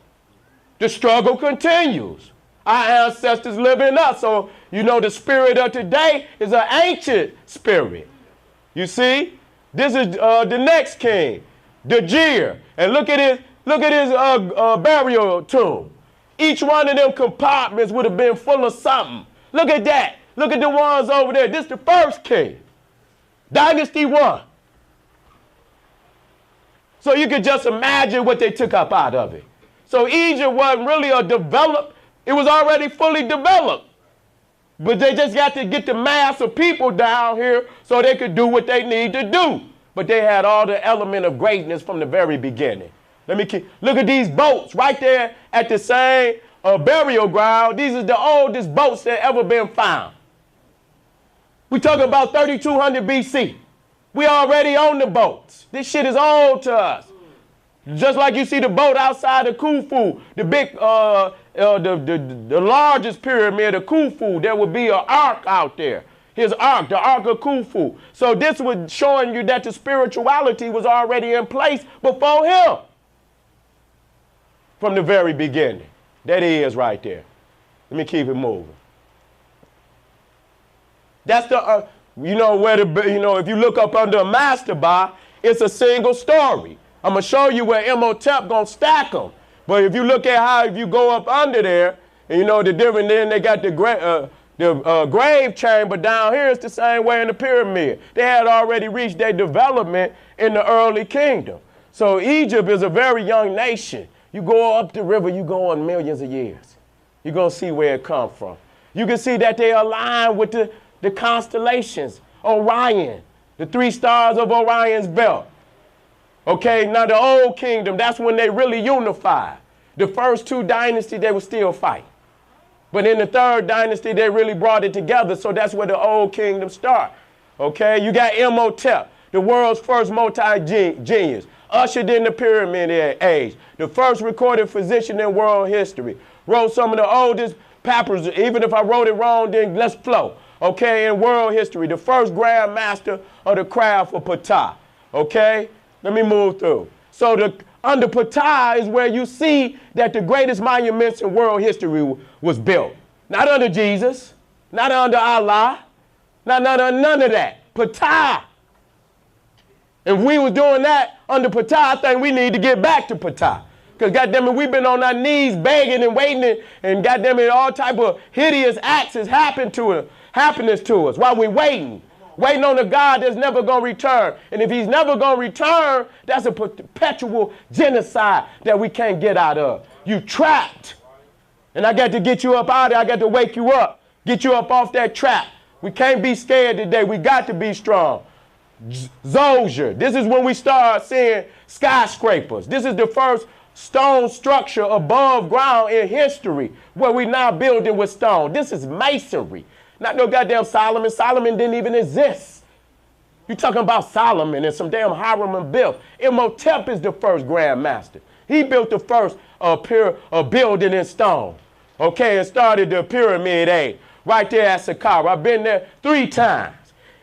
[SPEAKER 1] The struggle continues. Our ancestors live in us. So, the spirit of today is an ancient spirit. You see? This is the next king, Dajir. And look at his burial tomb. Each one of them compartments would have been full of something. Look at that. Look at the ones over there. This is the first king. Dynasty 1. So you could just imagine what they took up out of it. So Egypt wasn't really it was already fully developed. But they just got to get the mass of people down here so they could do what they need to do. But they had all the element of greatness from the very beginning. Look at these boats right there at the same burial ground. These are the oldest boats that ever been found. We talking about 3200 BC. We already own the boats. This shit is old to us. Just like you see the boat outside of Khufu, the big, the largest pyramid of Khufu, there would be an ark out there. His ark, the Ark of Khufu. So this was showing you that the spirituality was already in place before him. From the very beginning. That is right there. Let me keep it moving. That's the, where if you look up under a master it's a single story. I'm going to show you where Imhotep going to stack them. But if you look at how, if you go up under there, and the different, then they got the grave chamber down here. It's the same way in the pyramid. They had already reached their development in the early kingdom. So Egypt is a very young nation. You go up the river, you go on millions of years. You're going to see where it comes from. You can see that they align with the constellations, Orion, the 3 stars of Orion's belt. Okay, now the old kingdom, that's when they really unified. The first 2 dynasties, they were still fighting. But in the 3rd dynasty, they really brought it together, so that's where the old kingdom started. Okay, you got Imhotep, the world's first multi-genius, ushered in the pyramid age, the first recorded physician in world history, wrote some of the oldest papers. Even if I wrote it wrong, then let's flow. Okay, in world history, the first grand master of the craft of Ptah. Okay, let me move through. So under Ptah is where you see that the greatest monuments in world history was built. Not under Jesus, not under Allah, not under none of that. Ptah. If we was doing that under Ptah, I think we need to get back to Ptah. Because goddamn it, we've been on our knees begging and waiting, and goddamn it, all type of hideous acts is happening to us while we're waiting on a God that's never going to return. And if he's never going to return, that's a perpetual genocide that we can't get out of. You trapped. And I got to get you up out of there. I got to wake you up, get you up off that trap. We can't be scared today. We got to be strong. Zozier. This is when we start seeing skyscrapers. This is the first stone structure above ground in history where we now building with stone. This is masonry. Not no goddamn Solomon. Solomon didn't even exist. You're talking about Solomon and some damn Hiram built. Imhotep is the first grand master. He built the first building in stone. Okay, and started the pyramid age right there at Saqqara. I've been there 3 times.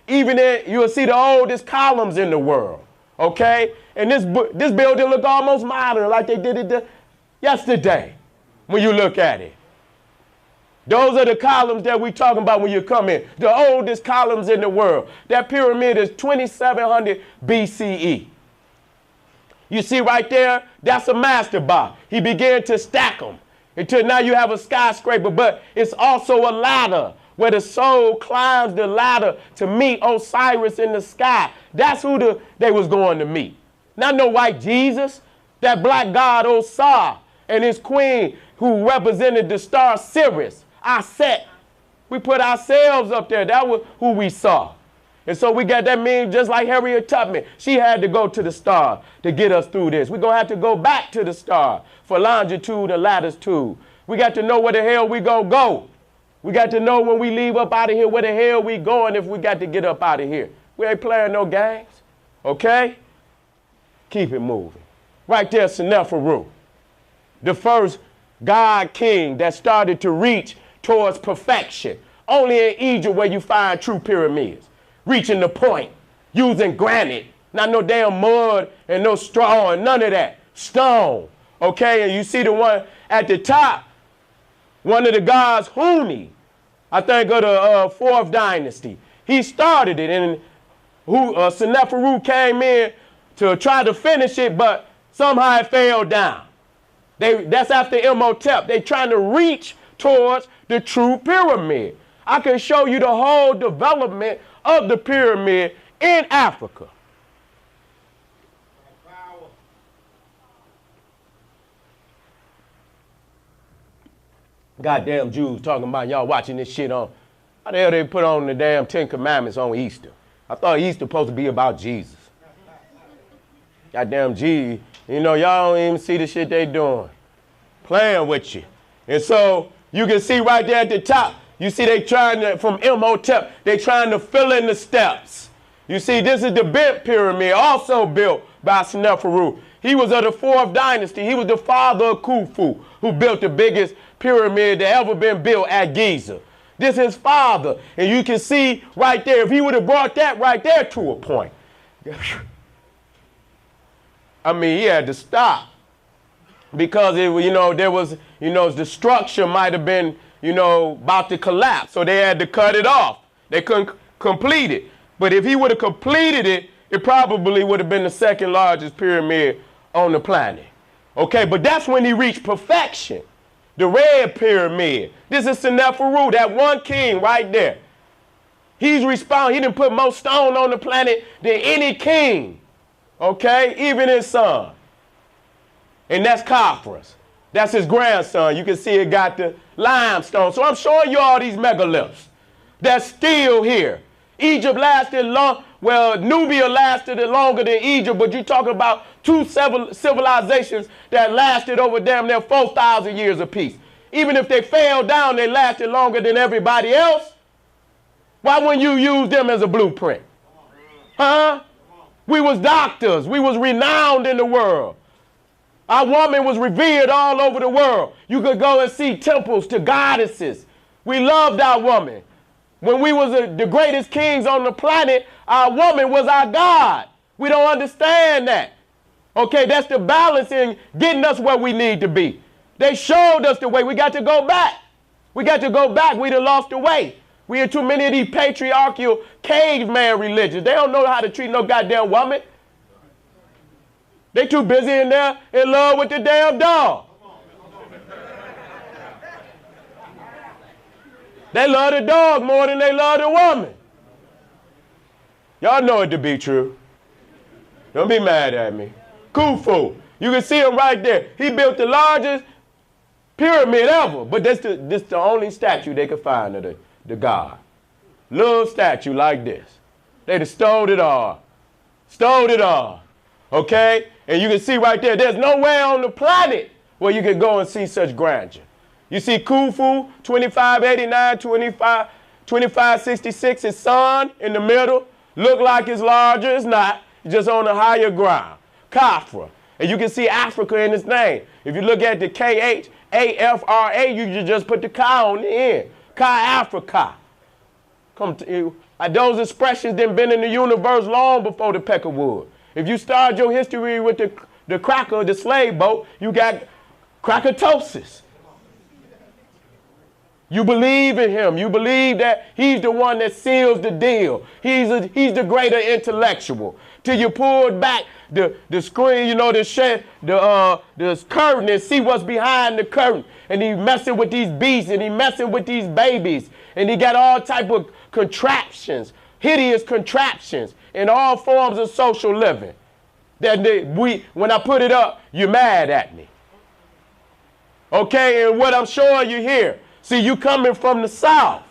[SPEAKER 1] Even there, you'll see the oldest columns in the world. Okay, and this building look almost modern, like they did it yesterday when you look at it. Those are the columns that we're talking about when you come in. The oldest columns in the world. That pyramid is 2700 BCE. You see right there, that's a master bar. He began to stack them until now you have a skyscraper, but it's also a ladder where the soul climbs the ladder to meet Osiris in the sky. That's who they was going to meet. Not no white Jesus, that black god Osar and his queen who represented the star Sirius. I set. We put ourselves up there. That was who we saw. And so we got that meme just like Harriet Tubman. She had to go to the star to get us through this. We're going to have to go back to the star for longitude and latitude. We got to know where the hell we going to go. We got to know when we leave up out of here where the hell we going if we got to get up out of here. We ain't playing no games. Okay? Keep it moving. Right there, Seneferu, the first god king that started to reach towards perfection. Only in Egypt where you find true pyramids. Reaching the point, using granite, not no damn mud and no straw and none of that. Stone, okay? And you see the one at the top, one of the gods, Huni, I think of the 4th dynasty. He started it, and Seneferu came in to try to finish it, but somehow it fell down. That's after Imhotep. They trying to reach towards the true pyramid. I can show you the whole development of the pyramid in Africa. Goddamn Jews talking about y'all watching this shit on. How the hell they put on the damn 10 Commandments on Easter? I thought Easter supposed to be about Jesus. Goddamn G, y'all don't even see the shit they doing. Playing with you. And so you can see right there at the top, you see they trying to, from Imhotep, they trying to fill in the steps. You see, this is the bent pyramid, also built by Seneferu. He was of the 4th dynasty. He was the father of Khufu, who built the biggest pyramid that ever been built at Giza. This is his father. And you can see right there, if he would have brought that right there to a point. I mean, he had to stop. Because, there was, the structure might have been, about to collapse. So they had to cut it off. They couldn't complete it. But if he would have completed it, it probably would have been the second largest pyramid on the planet. Okay, but that's when he reached perfection. The red pyramid. This is Seneferu, that one king right there. He's responsible. He didn't put more stone on the planet than any king. Okay, even his son. And that's Khafre's. That's his grandson. You can see it got the limestone. So I'm showing you all these megaliths that's still here. Egypt lasted long. Well, Nubia lasted longer than Egypt, but you're talking about two civilizations that lasted over damn near 4,000 years apiece. Even if they fell down, they lasted longer than everybody else. Why wouldn't you use them as a blueprint? Huh? We was doctors. We was renowned in the world. Our woman was revered all over the world. You could go and see temples to goddesses. We loved our woman. When we was the greatest kings on the planet, our woman was our God. We don't understand that. Okay, that's the balance in getting us where we need to be. They showed us the way. We got to go back. We got to go back. We done lost the way. We in too many of these patriarchal caveman religions. They don't know how to treat no goddamn woman. They too busy in there in love with the damn dog. They love the dog more than they love the woman. Y'all know it to be true. Don't be mad at me. Khufu. You can see him right there. He built the largest pyramid ever, but this the only statue they could find of the god. Little statue like this. They just stole it all. Stole it all. Okay? And you can see right there, there's nowhere on the planet where you can go and see such grandeur. You see Khufu, 2589, 2566, his son in the middle. Look like it's larger. It's not. It's just on a higher ground. Khafre. And you can see Africa in his name. If you look at the Khafra, you just put the Ka on the end. Ka-Africa. Those expressions done been in the universe long before the Peckerwood. If you start your history with the cracker, the slave boat, you got Krakatosis. You believe in him. You believe that he's the one that seals the deal. He's the greater intellectual. Till you pulled back the screen, you know, the curtain and see what's behind the curtain. And he messing with these beasts and he messing with these babies. And he got all type of contraptions, hideous contraptions in all forms of social living. When I put it up, you're mad at me. Okay, and what I'm showing you here, see, you coming from the south.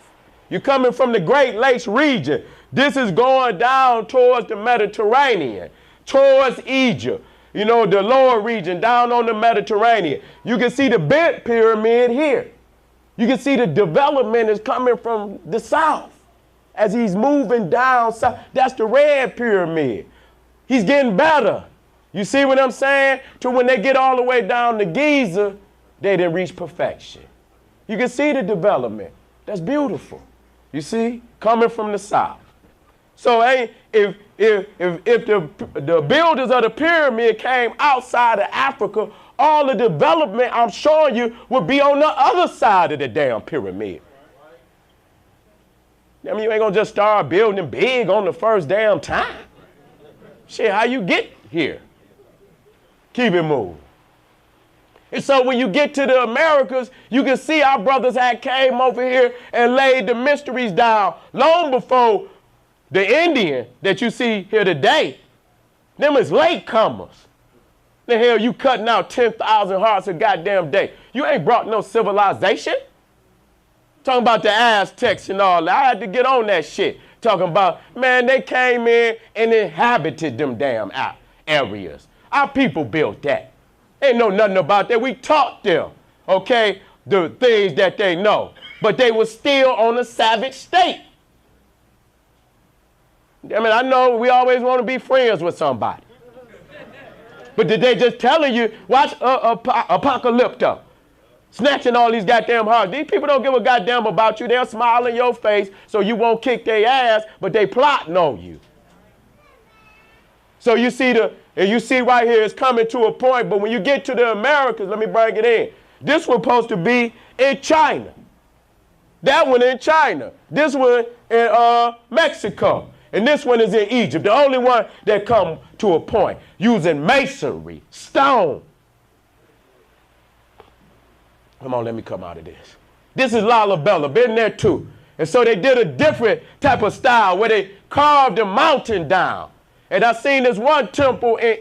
[SPEAKER 1] You're coming from the Great Lakes region. This is going down towards the Mediterranean, towards Egypt. You know, the lower region, down on the Mediterranean. You can see the bent pyramid here. You can see the development is coming from the south as he's moving down south. That's the red pyramid. He's getting better. You see what I'm saying? To when they get all the way down to Giza, they didn't reach perfection. You can see the development. That's beautiful. You see? Coming from the south. So if the builders of the pyramid came outside of Africa, all the development I'm showing you would be on the other side of the damn pyramid. I mean, you ain't gonna just start building big on the first damn time. Shit, how you get here? Keep it moving. And so when you get to the Americas, you can see our brothers had came over here and laid the mysteries down long before the Indian that you see here today. Them is latecomers. The hell you cutting out 10,000 hearts a goddamn day. You ain't brought no civilization. Talking about the Aztecs and all that. I had to get on that shit. Talking about, man, they came in and inhabited them damn areas. Our people built that. Ain't know nothing about that. We taught them, okay, the things that they know. But they were still on a savage state. I mean, I know we always want to be friends with somebody. But did they just telling you, watch Apocalypto, snatching all these goddamn hearts. These people don't give a goddamn about you. They'll smile in your face so you won't kick their ass, but they plotting on you. So you see right here it's coming to a point, but when you get to the Americas, let me bring it in. This was supposed to be in China. That one in China. This one in Mexico. And this one is in Egypt. The only one that come to a point using masonry, stone. Come on, let me come out of this. This is Lalabella, been there too. And so they did a different type of style where they carved the mountain down. And I seen this one temple in